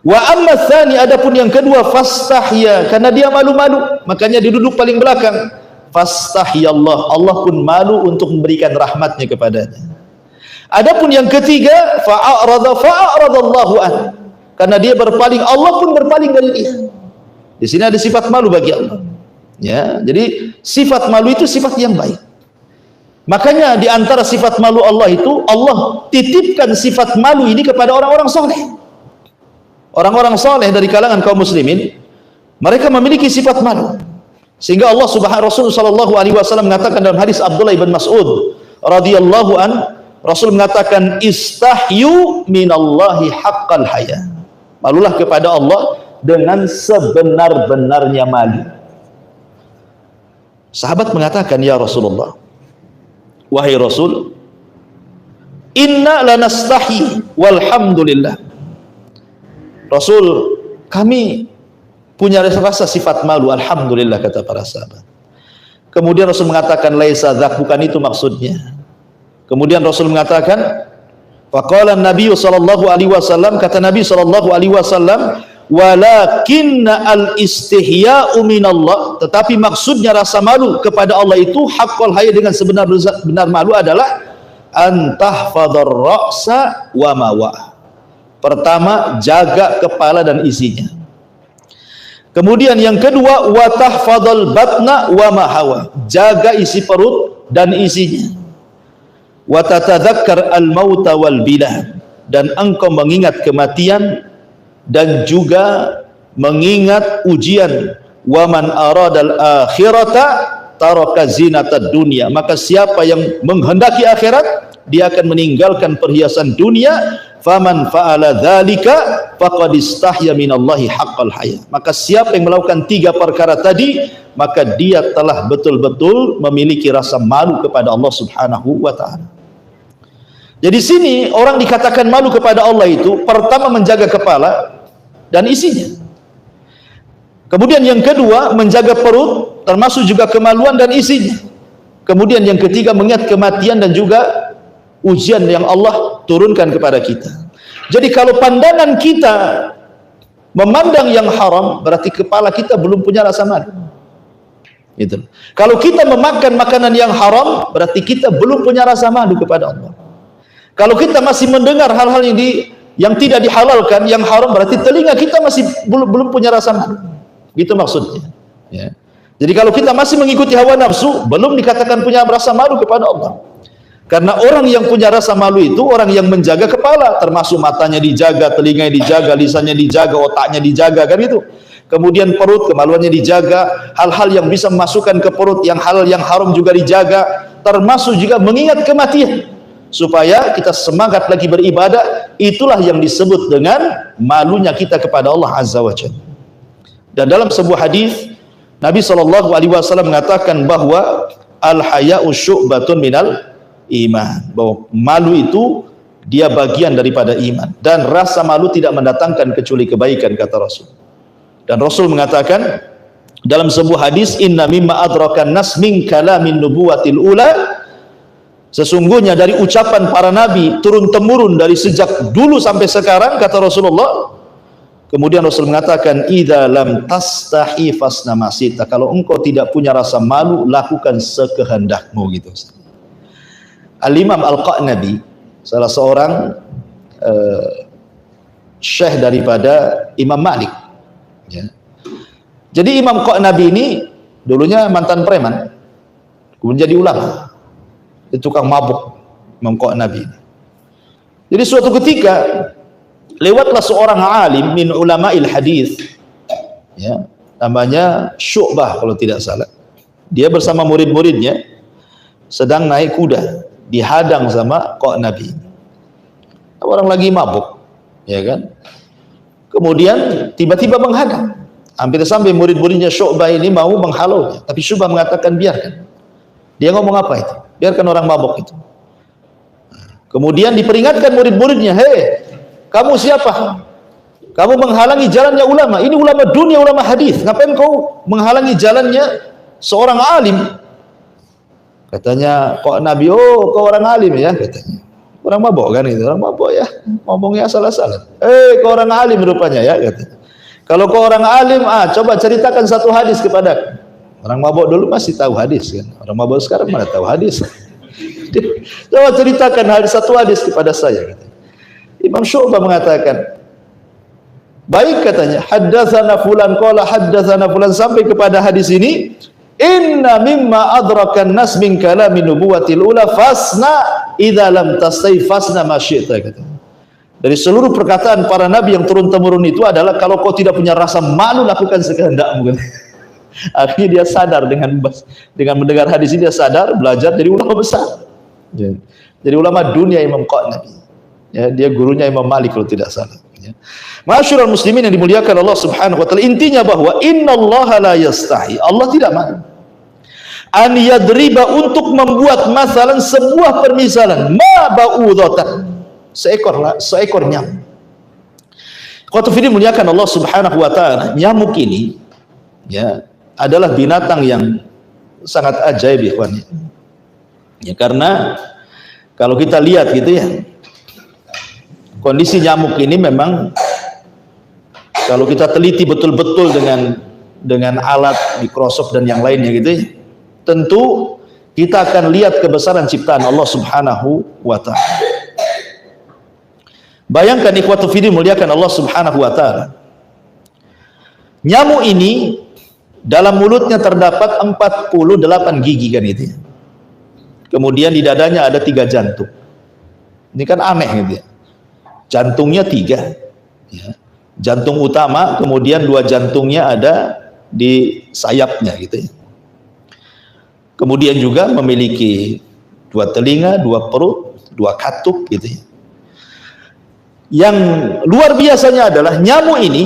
Wa amma tsani, adapun yang kedua, fastahya, karena dia malu-malu, makanya dia duduk paling belakang. Fastahya Allah, Allah pun malu untuk memberikan rahmatnya kepadanya. Adapun yang ketiga, fa'aradallahu an, karena dia berpaling, Allah pun berpaling dari dia. Di sini ada sifat malu bagi Allah. Ya, jadi sifat malu itu sifat yang baik. Makanya di antara sifat malu Allah itu, Allah titipkan sifat malu ini kepada orang-orang soleh. Orang-orang soleh dari kalangan kaum muslimin, mereka memiliki sifat malu. Sehingga Allah Rasul sallallahu alaihi wasallam mengatakan dalam hadis Abdullah bin Mas'ud radhiyallahu an, Rasul mengatakan istahyu minallahi haqqal haya. Malulah kepada Allah dengan sebenar-benarnya malu. Sahabat mengatakan, ya Rasulullah, wahai Rasul, inna lanastahi walhamdulillah. Rasul, kami punya rasa sifat malu, alhamdulillah, kata para sahabat. Kemudian Rasul mengatakan, laisa dzak, bukan itu maksudnya. Kemudian Rasul mengatakan, faqala Nabi sallallahu alaihi wasallam, kata Nabi sallallahu alaihi wasallam, walakinna al-istihya'u minallah, tetapi maksudnya rasa malu kepada Allah itu haqqul haya, dengan sebenar-benar malu adalah antahfadhar ra'sa wa mawa. Pertama, jaga kepala dan isinya. Kemudian yang kedua, wa tahfadhal batna wa mahawa, jaga isi perut dan isinya. Wa tatadzakkar al-mauta wal bilah, dan engkau mengingat kematian dan juga mengingat ujian. Wa man aradal akhirata taraka zinatad dunya, maka siapa yang menghendaki akhirat, dia akan meninggalkan perhiasan dunia. Faman fa'ala dzalika faqad istahya minallahi haqqal haya, maka siapa yang melakukan 3 perkara tadi, maka dia telah betul-betul memiliki rasa malu kepada Allah Subhanahu wa taala. Jadi sini orang dikatakan malu kepada Allah itu pertama menjaga kepala dan isinya. Kemudian yang kedua menjaga perut, termasuk juga kemaluan dan isinya. Kemudian yang ketiga mengingat kematian dan juga ujian yang Allah turunkan kepada kita. Jadi kalau pandangan kita memandang yang haram, berarti kepala kita belum punya rasa malu. Gitu. Kalau kita memakan makanan yang haram, berarti kita belum punya rasa malu kepada Allah. Kalau kita masih mendengar hal-hal yang tidak dihalalkan, yang haram, berarti telinga kita masih belum punya rasa malu. Gitu maksudnya. Ya. Jadi kalau kita masih mengikuti hawa nafsu, belum dikatakan punya rasa malu kepada Allah. Karena orang yang punya rasa malu itu orang yang menjaga kepala, termasuk matanya dijaga, telinganya dijaga, lisannya dijaga, otaknya dijaga, kan itu. Kemudian perut, kemaluannya dijaga, hal-hal yang bisa memasukkan ke perut, yang halal yang haram juga dijaga, termasuk juga mengingat kematian, supaya kita semangat lagi beribadah. Itulah yang disebut dengan malunya kita kepada Allah Azza wa Jalla. Dan dalam sebuah hadis Nabi SAW mengatakan bahwa al-haya'u syu'batun minal iman, bahwa malu itu dia bagian daripada iman, dan rasa malu tidak mendatangkan kecuali kebaikan, kata Rasul. Dan Rasul mengatakan dalam sebuah hadis, inna mimma adrakan nas min kalamin nubuwatil ula, sesungguhnya dari ucapan para nabi turun temurun dari sejak dulu sampai sekarang, kata Rasulullah. Kemudian Rasul mengatakan, idza lam tastahi fasna ma syi'ta, kalau engkau tidak punya rasa malu, lakukan sekehendakmu, gitu. Al-Imam Al-Qa'nabi, salah seorang syekh daripada Imam Malik, ya. Jadi Imam Qa'nabi ini dulunya mantan preman, kemudian jadi ulama, itu tukang mabuk, Imam Qa'nabi. Jadi suatu ketika lewatlah seorang alim min ulama'il hadis, ya, namanya Syu'bah kalau tidak salah. Dia bersama murid-muridnya sedang naik kuda, dihadang sama Qa'nabi. Orang lagi mabuk, ya kan? Kemudian tiba-tiba menghadang. Hampir sampai murid-muridnya Syu'bah ini mau menghalau, tapi Syu'bah mengatakan biarkan. Dia ngomong apa itu? Biarkan orang mabuk itu. Kemudian diperingatkan murid-muridnya, hei, kamu siapa? Kamu menghalangi jalannya ulama. Ini ulama dunia, ulama hadis. Ngapain kau menghalangi jalannya seorang alim? Katanya, kok Nabi, oh kau orang alim ya, katanya. Orang mabuk kan itu, orang mabuk ya, ngomongnya asal-asalan. Kau orang alim rupanya ya, katanya. Kalau kau orang alim, coba ceritakan satu hadis kepada. Orang mabuk dulu masih tahu hadis kan. Orang mabuk sekarang mana tahu hadis. Coba ceritakan satu hadis kepada saya, katanya. Imam Syu'bah mengatakan, baik, katanya, haddatsana fulan qala haddatsana fulan, sampai kepada hadis ini, inna mimma adrakan nas min kalamin nubuwatil ula fasna idza lam tastai fasna ma syi'ta, katanya. Dari seluruh perkataan para nabi yang turun temurun itu adalah, kalau kau tidak punya rasa malu, lakukan sekehendakmu, katanya. Akhirnya dia sadar dengan mendengar hadis ini, dia sadar, belajar, jadi ulama besar. Jadi ulama dunia Imam Qa'nabi. Ya, dia gurunya Imam Malik kalau tidak salah. Ya. Ma'asyiral muslimin yang dimuliakan Allah Subhanahu wa taala, intinya bahwa innallaha la yastahi, Allah tidak malu an yadriba, untuk membuat masalan sebuah permisalan, ma ba'udatan, seekor nyamuk. Qatu fidin muliakan Allah Subhanahu wa taala, nyamuk ini ya adalah binatang yang sangat ajaib, ikhwan. Ya, karena kalau kita lihat gitu ya, kondisi nyamuk ini memang kalau kita teliti betul-betul dengan alat mikroskop dan yang lainnya gitu ya, tentu kita akan lihat kebesaran ciptaan Allah Subhanahu wa taala. Bayangkan ikhwatu fiddin muliakan Allah Subhanahu wa taala. Nyamuk ini dalam mulutnya terdapat 48 gigi kan itu ya. Kemudian di dadanya ada 3 jantung. Ini kan aneh gitu ya. Jantungnya 3 ya. Jantung utama, kemudian 2 jantungnya ada di sayapnya gitu ya. Kemudian juga memiliki 2 telinga, 2 perut, 2 katup gitu ya. Yang luar biasanya adalah nyamuk ini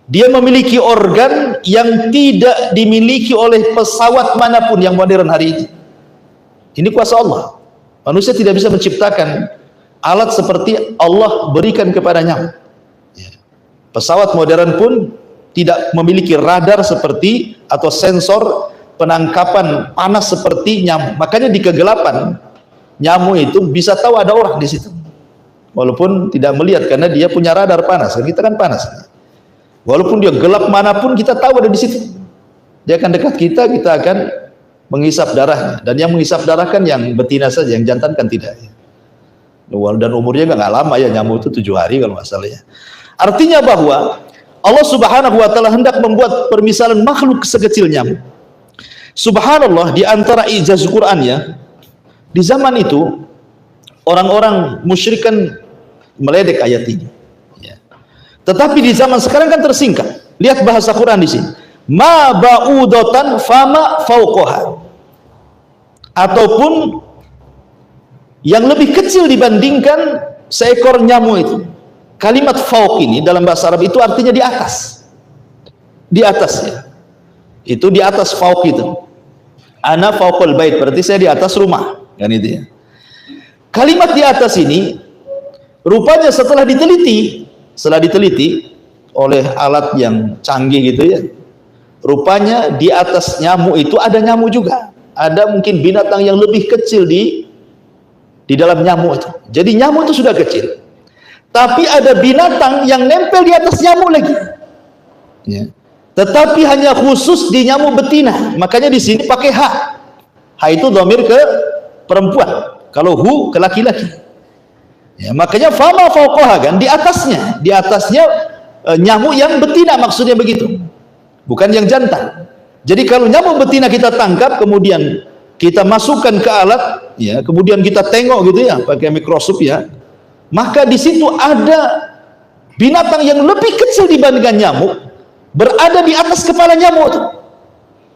dia memiliki organ yang tidak dimiliki oleh pesawat manapun yang modern hari ini. Ini kuasa Allah. Manusia tidak bisa menciptakan alat seperti Allah berikan kepada nyamuk. Pesawat modern pun tidak memiliki radar seperti atau sensor penangkapan panas seperti nyamuk. Makanya di kegelapan nyamuk itu bisa tahu ada orang di situ, walaupun tidak melihat karena dia punya radar panas. Kita kan panas. Walaupun dia gelap manapun kita tahu ada di situ. Dia akan dekat kita, kita akan menghisap darahnya. Dan yang menghisap darah kan yang betina saja, yang jantan kan tidak. Dan umurnya nggak lama ya, nyamuk itu 7 hari kalau nggak salah ya. Artinya bahwa Allah Subhanahu wa taala hendak membuat permisalan makhluk sekecil nyamuk. Subhanallah, di antara ijaz Qur'annya, di zaman itu orang-orang musyrik kan meledek ayat ini. Ya. Tetapi di zaman sekarang kan tersingkat. Lihat bahasa Quran di sini. Ma ba'udatan fama fauqaha. Ataupun yang lebih kecil dibandingkan seekor nyamuk itu. Kalimat fauq ini dalam bahasa Arab itu artinya di atas. Di atasnya. Itu di atas fauq itu. Ana fauqal bait, berarti saya di atas rumah, kan itu ya. Kalimat di atas ini rupanya setelah diteliti oleh alat yang canggih gitu ya, rupanya di atas nyamuk itu ada nyamuk juga, ada mungkin binatang yang lebih kecil di dalam nyamuk itu. Jadi nyamuk itu sudah kecil, tapi ada binatang yang nempel di atas nyamuk lagi ya. Tetapi hanya khusus di nyamuk betina, makanya di sini pakai ha. Ha itu dhamir ke perempuan, kalau hu ke laki-laki ya. Makanya fama fauqaha, kan di atasnya nyamuk yang betina, maksudnya begitu, bukan yang jantan. Jadi kalau nyamuk betina kita tangkap, kemudian kita masukkan ke alat ya, kemudian kita tengok gitu ya pakai mikroskop ya, maka di situ ada binatang yang lebih kecil dibandingkan nyamuk berada di atas kepala nyamuk itu,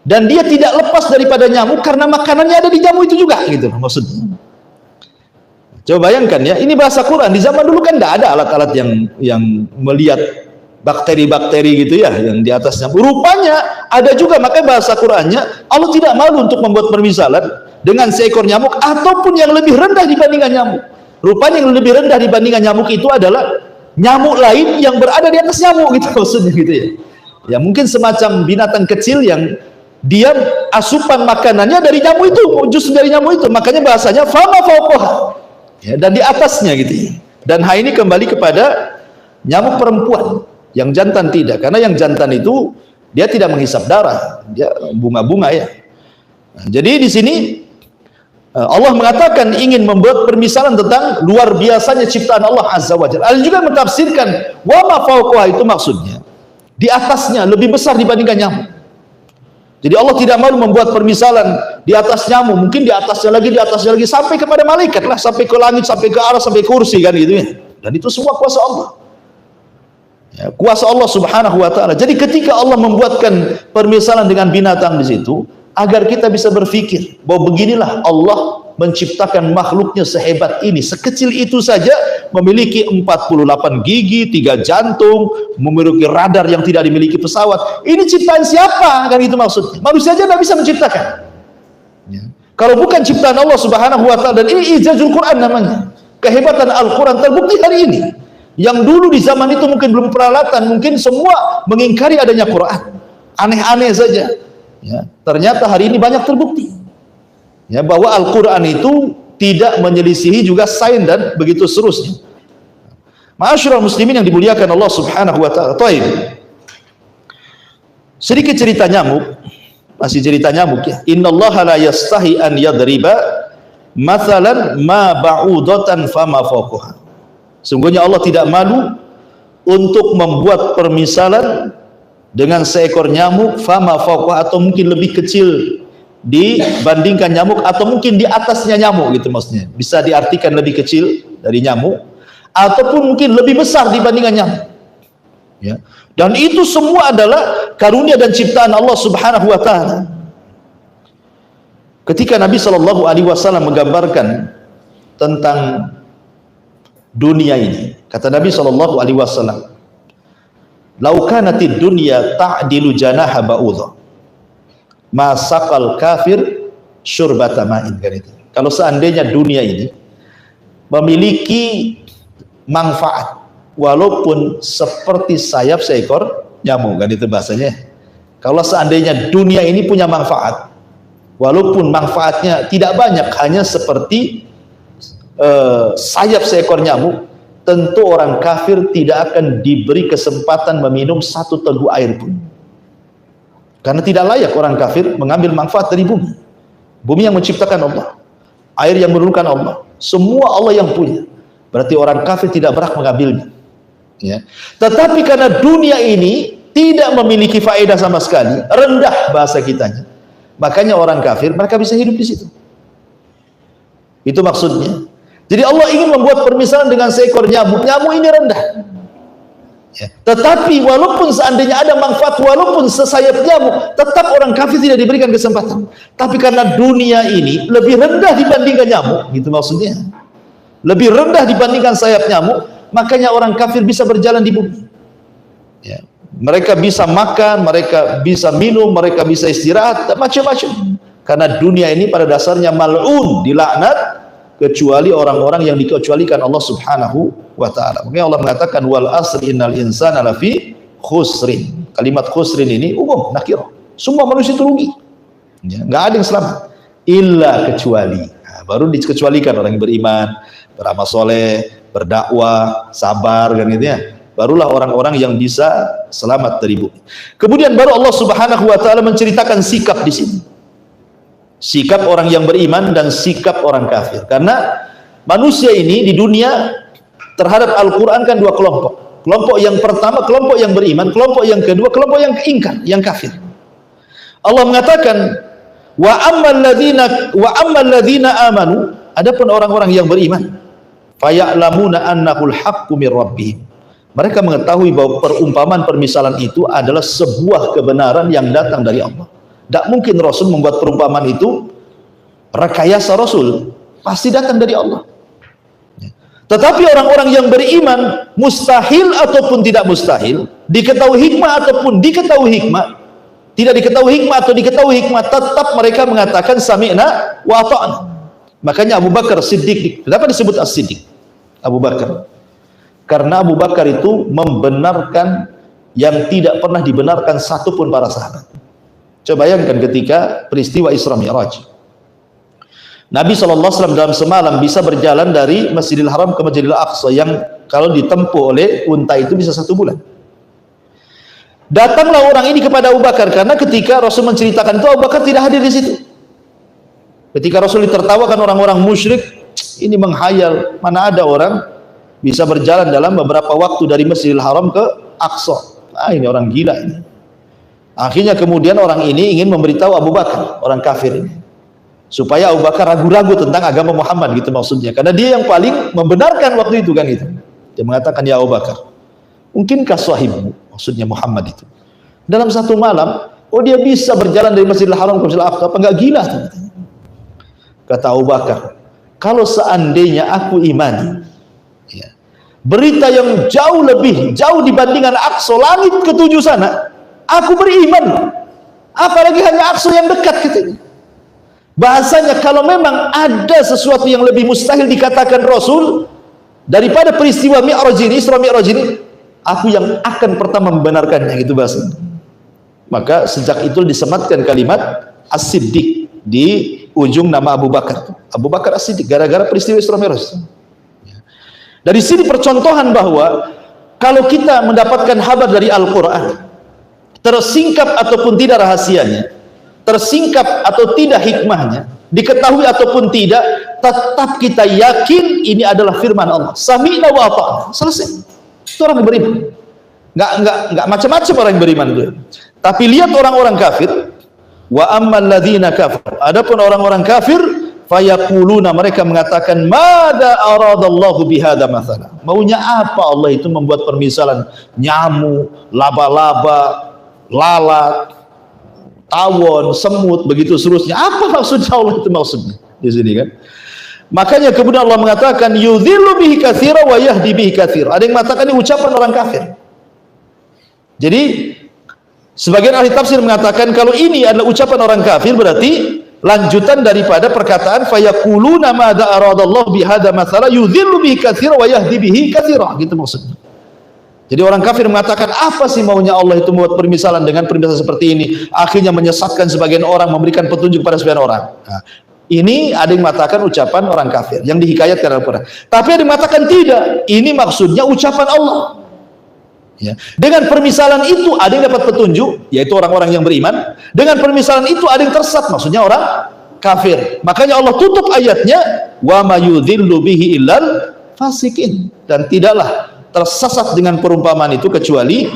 dan dia tidak lepas daripada nyamuk karena makanannya ada di nyamuk itu juga, gitu maksudnya. Coba bayangkan ya, ini bahasa Quran. Di zaman dulu kan tidak ada alat-alat yang melihat bakteri-bakteri gitu ya yang di atas nyamuk. Rupanya ada juga, makanya bahasa Qurannya Allah tidak malu untuk membuat permisalan dengan seekor nyamuk ataupun yang lebih rendah dibandingkan nyamuk. Rupanya yang lebih rendah dibandingkan nyamuk itu adalah nyamuk lain yang berada di atas nyamuk, gitu maksudnya gitu ya. Ya mungkin semacam binatang kecil yang dia asupan makanannya dari nyamuk itu, justru dari nyamuk itu. Makanya bahasanya fama fauqaha ya, dan di atasnya gitu ya. Dan ha ini kembali kepada nyamuk perempuan, yang jantan tidak, karena yang jantan itu dia tidak menghisap darah, dia bunga-bunga ya. Nah, jadi di sini Allah mengatakan ingin membuat permisalan tentang luar biasanya ciptaan Allah Azza wa Jalla. Allah juga mentafsirkan wa ma fauqaha itu maksudnya di atasnya lebih besar dibandingkan nyamuk. Jadi Allah tidak malu membuat permisalan di atas nyamuk, mungkin di atasnya lagi sampai kepada malaikat lah, sampai ke langit, sampai ke arah, sampai kursi kan gitu ya. Dan itu semua kuasa Allah. Ya, kuasa Allah Subhanahu wa taala. Jadi ketika Allah membuatkan permisalan dengan binatang di situ, agar kita bisa berpikir bahwa beginilah Allah menciptakan makhluknya sehebat ini, sekecil itu saja memiliki 48 gigi, 3 jantung, memiliki radar yang tidak dimiliki pesawat. Ini ciptaan siapa? Kan itu maksudnya. Manusia saja tidak bisa menciptakan ya. Kalau bukan ciptaan Allah Subhanahu wa taala. Dan ini ijazul Quran namanya. Kehebatan Al-Quran terbukti hari ini. Yang dulu di zaman itu mungkin belum peralatan, mungkin semua mengingkari adanya Quran, aneh-aneh saja ya. Ternyata hari ini banyak terbukti ya, bahwa Al-Quran itu tidak menyelisihi juga sains dan begitu seterusnya. Ma'asyiral muslimin yang dimuliakan Allah Subhanahu wa taala. Sedikit cerita nyamuk, masih cerita nyamuk ya. Innallaha la yastahi an yadriba mathalan ma ba'udatan fama fawqaha. Sungguhnya Allah tidak malu untuk membuat permisalan dengan seekor nyamuk fama fawqaha, atau mungkin lebih kecil dibandingkan nyamuk, atau mungkin di atasnya nyamuk, gitu maksudnya. Bisa diartikan lebih kecil dari nyamuk ataupun mungkin lebih besar dibandingkan nyamuk ya. Dan itu semua adalah karunia dan ciptaan Allah Subhanahu wa taala. Ketika Nabi sallallahu alaihi wasallam menggambarkan tentang dunia ini, kata Nabi sallallahu alaihi wasallam, "Lau kanatid dunya ta'dilu janaha ba'udha, ma saqal kafir syurbata ma'in." Kalau seandainya dunia ini memiliki manfaat walaupun seperti sayap seekor nyamuk, kan itu bahasanya. Kalau seandainya dunia ini punya manfaat walaupun manfaatnya tidak banyak, hanya seperti sayap seekor nyamuk, tentu orang kafir tidak akan diberi kesempatan meminum satu teguk air pun, karena tidak layak orang kafir mengambil manfaat dari bumi. Bumi yang menciptakan Allah, air yang menurunkan Allah, semua Allah yang punya. Berarti orang kafir tidak berhak mengambilnya ya. Tetapi karena dunia ini tidak memiliki faedah sama sekali, rendah bahasa kitanya, makanya orang kafir mereka bisa hidup di situ. Itu maksudnya. Jadi Allah ingin membuat permisalan dengan seekor nyamuk. Nyamuk ini rendah ya. Tetapi walaupun seandainya ada manfaat, walaupun sesayap nyamuk, tetap orang kafir tidak diberikan kesempatan. Tapi karena dunia ini lebih rendah dibandingkan nyamuk, gitu maksudnya, lebih rendah dibandingkan sayap nyamuk, makanya orang kafir bisa berjalan di bumi ya. Mereka bisa makan, mereka bisa minum, mereka bisa istirahat, macam-macam. Karena dunia ini pada dasarnya mal'un, dilaknat, kecuali orang-orang yang dikecualikan Allah Subhanahu wa taala. Makanya Allah mengatakan wal asri innal insana lafi khusrin. Kalimat khusrin ini umum, nakirah. Semua manusia itu rugi. Ya, enggak ada yang selamat illa kecuali. Nah, baru dikecualikan orang yang beriman, beramal soleh, berdakwah, sabar kan gitu ya. Barulah orang-orang yang bisa selamat dari bumi. Kemudian baru Allah Subhanahu wa taala menceritakan sikap di sini. Sikap orang yang beriman dan sikap orang kafir. Karena manusia ini di dunia terhadap Al-Qur'an kan dua kelompok. Kelompok yang pertama kelompok yang beriman, kelompok yang kedua kelompok yang ingkar, yang kafir. Allah mengatakan wa ammal ladzina amanu, adapun orang-orang yang beriman, faya'lamuna annahul haqqu mir rabbihim. Mereka mengetahui bahwa perumpamaan permisalan itu adalah sebuah kebenaran yang datang dari Allah. Tidak mungkin Rasul membuat perumpamaan itu rekayasa Rasul, pasti datang dari Allah. Tetapi orang-orang yang beriman, mustahil ataupun tidak mustahil, diketahui hikmah ataupun diketahui hikmah, tidak diketahui hikmah atau diketahui hikmah, tetap mereka mengatakan sami'na wa ata'na. Makanya Abu Bakar Siddiq, kenapa disebut As-Siddiq? Abu Bakar, karena Abu Bakar itu membenarkan yang tidak pernah dibenarkan satupun para sahabat. Coba bayangkan ketika peristiwa Isra Mi'raj, Nabi SAW dalam semalam bisa berjalan dari Masjidil Haram ke Masjidil Aqsa yang kalau ditempuh oleh unta itu bisa 1 bulan. Datanglah orang ini kepada Abu Bakar, karena ketika Rasul menceritakan itu Abu Bakar tidak hadir di situ. Ketika Rasul ditertawakan orang-orang musyrik, ini menghayal, mana ada orang bisa berjalan dalam beberapa waktu dari Masjidil Haram ke Aqsa. Ah, ini orang gila ini. Akhirnya kemudian orang ini ingin memberitahu Abu Bakar, orang kafir ini, supaya Abu Bakar ragu-ragu tentang agama Muhammad, gitu maksudnya. Karena dia yang paling membenarkan waktu itu kan itu. Dia mengatakan, ya Abu Bakar, mungkinkah sahibmu, maksudnya Muhammad itu, dalam 1 malam, oh dia bisa berjalan dari Masjidil Haram ke Masjidil Aqsa, apa enggak gila? Kata Abu Bakar, kalau seandainya aku imani, ya, berita yang jauh dibandingkan Aqsa, langit ke-7 sana, aku beriman. Apalagi hanya Aqsa yang dekat katanya. Bahasanya kalau memang ada sesuatu yang lebih mustahil dikatakan Rasul daripada peristiwa Mi'raj ini, Isra Mi'raj ini, aku yang akan pertama membenarkannya, gitu bahasanya. Maka sejak itu disematkan kalimat As-Siddiq di ujung nama Abu Bakar. Abu Bakar As-Siddiq gara-gara peristiwa Isra Mi'raj. Dari sini percontohan bahwa kalau kita mendapatkan kabar dari Al-Qur'an, tersingkap ataupun tidak rahasianya, tersingkap atau tidak hikmahnya, diketahui ataupun tidak, tetap kita yakin ini adalah firman Allah. Sami'na wa ata'na. Selesai. Itu orang yang beriman. Enggak macam-macam orang yang beriman itu. Tapi lihat orang-orang kafir, wa ammal ladzina kafar. Adapun orang-orang kafir, fayaquluna, mereka mengatakan, mada aradallahu bihadza mathala. Maunya apa Allah itu membuat permisalan nyamuk, laba-laba, lalat, tawon, semut, begitu seterusnya. Apa maksudnya Allah itu maksudnya di sini kan? Makanya kemudian Allah mengatakan yudhillu bihi katsira wa yahdi bihi katsira. Ada yang mengatakan ini ucapan orang kafir. Jadi sebagian ahli tafsir mengatakan kalau ini adalah ucapan orang kafir, berarti lanjutan daripada perkataan fayaquluna ma aradallahu bihadza mathala yudhillu bihi katsira wa yahdi bihi katsira, gitu maksudnya. Jadi orang kafir mengatakan, apa sih maunya Allah itu membuat permisalan dengan permisalan seperti ini, akhirnya menyesatkan sebagian orang, memberikan petunjuk pada sebagian orang. Nah, ini ada yang mengatakan ucapan orang kafir yang dihikayatkan dalam Al-Quran. Tapi ada yang mengatakan tidak, ini maksudnya ucapan Allah. Ya. Dengan permisalan itu ada yang dapat petunjuk, yaitu orang-orang yang beriman. Dengan permisalan itu ada yang tersesat, maksudnya orang kafir. Makanya Allah tutup ayatnya, wa ma yudhillu bihi illal fasikin, dan tidaklah tersesat dengan perumpamaan itu kecuali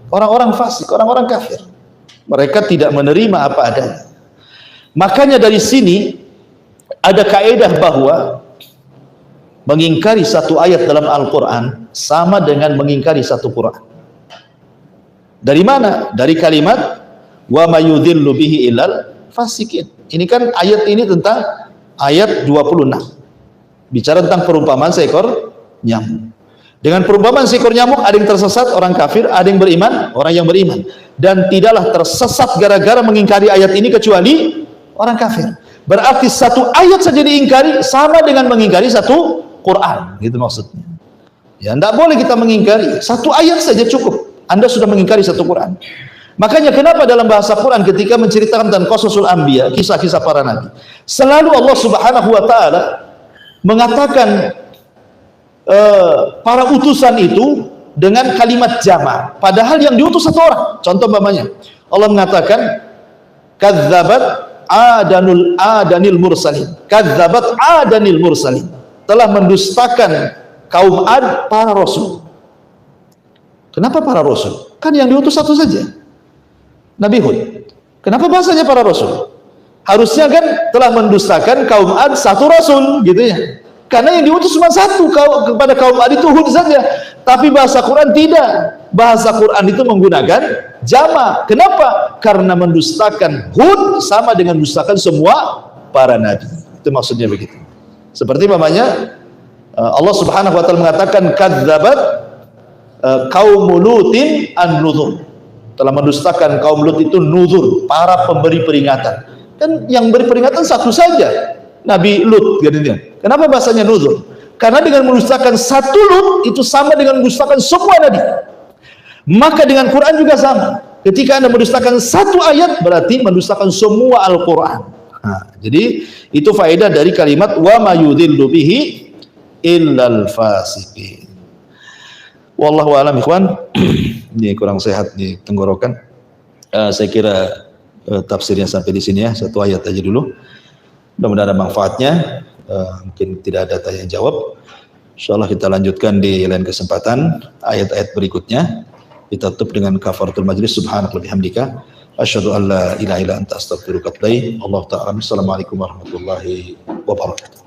orang-orang fasik, orang-orang kafir. Mereka tidak menerima apa adanya. Makanya dari sini ada kaidah bahwa mengingkari satu ayat dalam Al-Quran sama dengan mengingkari satu Quran. Dari mana? Dari kalimat wa ma yudhillu bihi illal fasikin. Ini kan ayat ini tentang ayat 26. Bicara tentang perumpamaan seekor nyamuk. Dengan perumpamaan seekor nyamuk, ada yang tersesat, orang kafir, ada yang beriman, orang yang beriman. Dan tidaklah tersesat gara-gara mengingkari ayat ini kecuali orang kafir. Berarti satu ayat saja diingkari sama dengan mengingkari satu Quran, gitu maksudnya. Ya, tidak boleh kita mengingkari satu ayat saja cukup. Anda sudah mengingkari satu Quran. Makanya kenapa dalam bahasa Quran ketika menceritakan tentang qasasul anbiya, kisah-kisah para nabi, selalu Allah Subhanahu wa taala mengatakan para utusan itu dengan kalimat jama', padahal yang diutus satu orang. Contoh umpamanya, Allah mengatakan kadzabat adanil mursalin. Kadzabat adanil mursalin. Telah mendustakan kaum Ad para rasul. Kenapa para rasul? Kan yang diutus satu saja, Nabi Hud. Kenapa bahasanya para rasul? Harusnya kan telah mendustakan kaum Ad satu rasul, gitu ya. Karena yang diutus cuma satu kepada kaum Ad itu Hud saja. Tapi bahasa Quran tidak. Bahasa Quran itu menggunakan jama'. Kenapa? Karena mendustakan Hud sama dengan mendustakan semua para nabi. Itu maksudnya begitu. Seperti namanya Allah Subhanahu wa taala mengatakan kadzabat kaum Lutin an-nuzur. Telah mendustakan kaum Lut itu nuzur, para pemberi peringatan. Dan yang beri peringatan satu saja, Nabi Lut, gitu. Kenapa bahasanya nuzur? Karena dengan mendustakan satu Lut itu sama dengan mendustakan semua nabi. Maka dengan Quran juga sama. Ketika Anda mendustakan satu ayat berarti mendustakan semua Al-Quran. Nah, jadi itu faedah dari kalimat wa ma yudhillu bihi illal fasiqin. Wallahu a'lam ikhwan. Ini kurang sehat di tenggorokan. Saya kira tafsirnya sampai di sini ya, satu ayat aja dulu. Mudah-mudahan ada manfaatnya. Mungkin tidak ada tanya jawab. Insyaallah kita lanjutkan di lain kesempatan ayat-ayat berikutnya. Kita tutup dengan kafaratul majlis. Subhanakallahumma bihamdika asyhadu an la ilaha illa anta astaghfiruka wa atubu ilaik. Allah ta'ala. Assalamualaikum warahmatullahi wabarakatuh.